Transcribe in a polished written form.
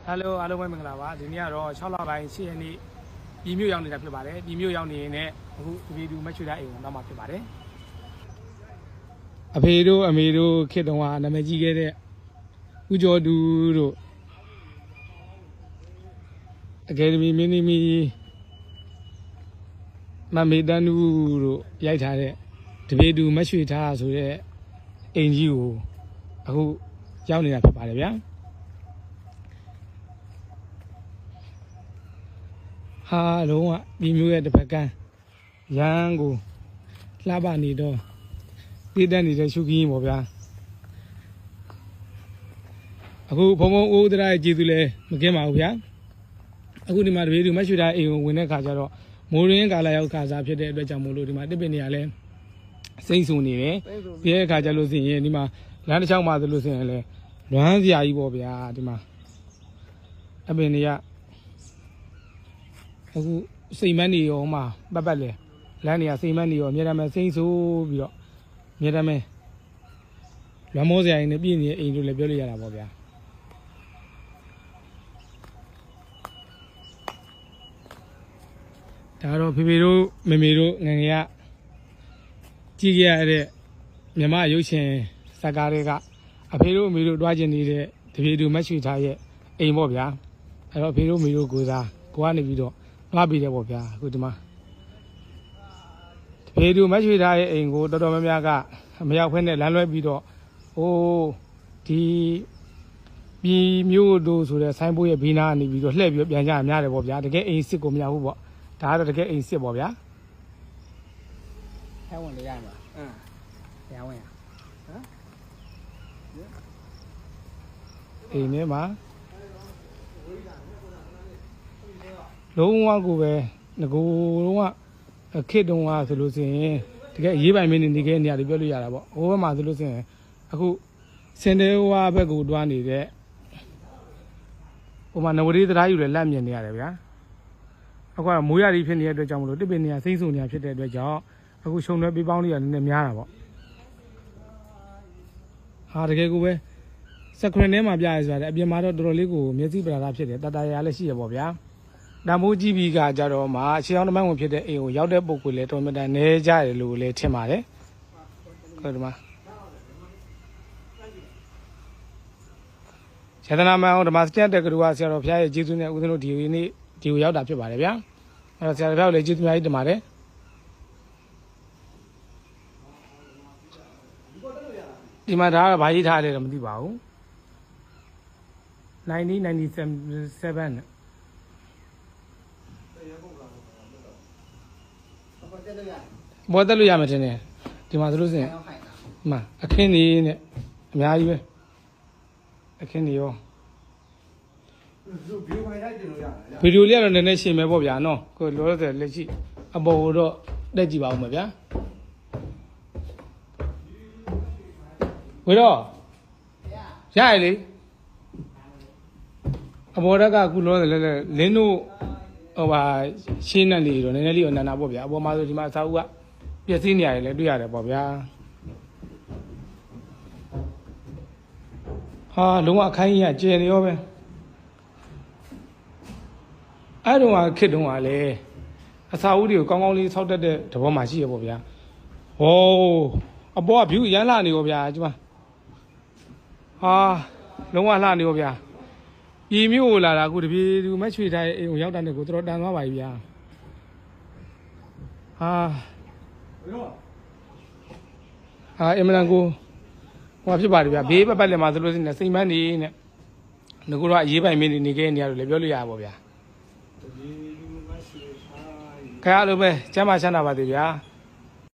Hello အားလုံးပဲမင်္ဂလာပါဒီနေ့ကတော့6လပိုင်း10ရက်နေ့ပြည်မြို့ရောက်နေတာဖြစ်ပါတယ်ပြည်မြို့ရောက်နေရင်လည်းအခုဒီဗီဒီယိုမက်ချွေတာအိမ်ကိုနောက်မှာဖြစ်ပါတယ်အဖေတို့အမေတို့ခေတ်တုန်းကနာမည်ကြီးခဲ့တဲ့ဦးကျော်သူတို့အကယ်ဒမီမင်းသမီးမမေတန်းသူတို့ရိုက်ထားတဲ့တပေတူမက်ချွေထားဆိုတဲ့အိမ်ကြီးကိုအခုရောက်နေတာဖြစ်ပါတယ်ဗျာဟာလုံးဝပြည်မျိုးရဲ့တစ်ဖက်ကန်းရန်ကိုလှပနေတော့တည်တက်နေတဲ့ရှုခင်းပေါ့ဗျာအခုဘုံဘုံအိုးတရာရဲ့ကျေးဇူးလည်းမကင်းပါဘူးဗျာအခုဒီမှာတပည့်သူမရွှေသားအိမ်ကိုဝင်တဲ့ခါကျတော့မိုးရင်းကာလာရောက်ခါစားဖြစ်တဲ့အတွက်ကြောင့်မို့လို့ဒီမှာတစ်ပင်နေရလဲစိမ့်ဆုံနေတယ်ဒီရဲ့ခါကျလို့ရှိရင်ဒီမှာလမ်းတစ်ချောင်းမှာဆိုလို့ရှိရင်လည်းလွမ်းစရာကြီးပေါ့ဗျာဒီမှာအပင်တွေကအခုစိတ်မန်းနေရောမှာပတ်ပတ်လေလမ်းတွေကစိတ်မန်းနေရောအမြဲတမ်းစိမ့်ဆိုးပြီးတော့အမြဲတမ်းလွမ်းမောစရာကြီးနဲ့ပြည့်နေတဲ့အိမ်တို့လည်းပြောလို့ရတာပေါ့ဗျာဒါတော့ဖေဖေတို့မေမေတို့ငငယ်ကကြည့်ကြရတဲ့မြမရုပ်ရှင်ဇာတ်ကားတွေကအဖေတို့အမေတို့တွားကျင်နေတဲ့တပြေတူမက်ချွေထားရဲ့အိမ်ပေါ့ဗျာအဲ့တော့ဖေတို့မေတို့ကိုစားကိုကနေပြီးတော့ငှားပြီးတယ်ပေါ့ဗျာအခုဒီမှာတပေတူမရွှေထားရဲ့အိမ်ကိုတော်တော်များများကမရောက်ဖက်နဲ့လမ်းလွဲပြီးတော့ဟိုဒီပြည်မျိုးတို့ဆိုတဲ့ဆိုင်းဘိုးရဲ့ဘေးနာကနေပြီးတော့လှည့်ပြီးပြန်ကြရများတယ်ပေါ့ဗျာတကယ်အိမ်စစ်ကိုမရဘူးပေါ့ဒါကတော့တကယ်အိမ်စစ်ပေါ့ဗျာထဲဝင်လို့ရမှာထဲဝင်ရဟမ်အိမ်ထဲမှာလုံးဝကိုပဲငကိုလုံးဝအခစ်တုံးကဆိုလို့ရှိရင်တကယ်ရေးပိုင်မင်းနေခဲ့နေရတယ်ပြောလို့ရတာပေါ့ဟိုဘက်မှာဆိုလို့ရှိရင်အခုစင်တဲဝါဘက်ကိုတွားနေတဲ့ဟိုမှာနဝရီတရားယူလဲလက်မြင်နေရတယ်ဗျာအခုကမိုးရည်ဖြစ်နေတဲ့အတွက်ကြောင့်မလို့တစ်ပင်နေရစိမ့်ဆုံနေရဖြစ်တဲ့အတွက်ကြောင့်အခုရှုံလွဲပေးပေါင်းလေးကနည်းနည်းများတာပေါ့ဟာတကယ်ကိုပဲစခရင်ထဲမှာပြရဲဆိုတာအပြင်မှာတော့တော်တော်လေးကိုမျက်စိပရာဖြစ်တယ်တတရာလည်းရှိရပေါ့ဗျာတံမိုးကြီးပြီးကကြတော့မှရှေးအောင်တမိုင်းဝင်ဖြစ်တဲ့အိမ်ကိုရောက်တဲ့ပုံကိုလည်းတော်တော်များနေကြတယ်လို့လည်းထင်ပါတယ်ဟုတ်တယ်မဇေတနာမအောင်ဓမ္မစကျက်တဲ့ကလူကဆရာတော်ဘုရားရဲ့ကျေးဇူးနဲ့ဦးဇင်းတို့ဒီနေ့ဒီကိုရောက်တာဖြစ်ပါတယ်ဗျာအဲ့တော့ဆရာတော်ဘုရားလည်းကျေးဇူးများကြီးတင်ပါတယ်ဒီမှာဒါကဘာကြီးထားတယ်တော့မသိပါဘူး1997နဲ့ဘောတက်လို့ရမှာတင်တယ်ဒီမှာဆိုလို့စင်မှအခင်းနေနဲ့အများကြီးပဲအခင်းနေရောဗီဒီယိုလေးကတော့နည်းနည်းရှင်းမယ်ပေါ့ဗျာနော်ကိုလောလောဆယ်လက်ရှိအပေါ်တော့တက်ကြည့်ပါဦးမယ်ဗျာဝေတော့ရရလေအပေါ်တက်ကအခုလောလောဆယ်လင်းတို့ဟိုပါရှင်းနေလေတော့နည်းနည်းလေးတော့နာနာပေါ့ဗျာအပေါ်မှာဆိုဒီမှာအစာအုပ်ကပြည့်စည်နေရတယ်လည်းတွေ့ရတယ်ပေါ့ဗျာဟာလုံးဝအခိုင်းကြီးကကျယ်နေရောပဲအဲ့တုန်းကခစ်တုန်းကလည်းအစာအုပ်တွေကိုကောင်းကောင်းလေးဆောက်တတ်တဲ့သဘောမှရှိရပေါ့ဗျာဟောအပေါ်က view ရမ်းလာနေရောဗျာဒီမှာဟာလုံးဝလှနေရောဗျာပြည်မျိုးကိုလာတာအခုတပြေသူမချွေထားရဲ့အိမ်ကိုရောက်တဲ့ကိုတော်တော်တန်သွားပါပြီဗျာဟာအင်မလန်ကိုဟိုဖြစ်ပါတယ်ဗျာဘေးပတ်ပတ်လည်းမှာဆိုလို့ရှိရင်စိတ်မန်းနေနဲ့ငကိုတော့အရေးပိုင်မင်းနေခဲ့နေရတယ်လည်းပြောလို့ရပါဗျာခါရလို့ပဲကျမ်းမာချမ်းသာပါသေးဗျာ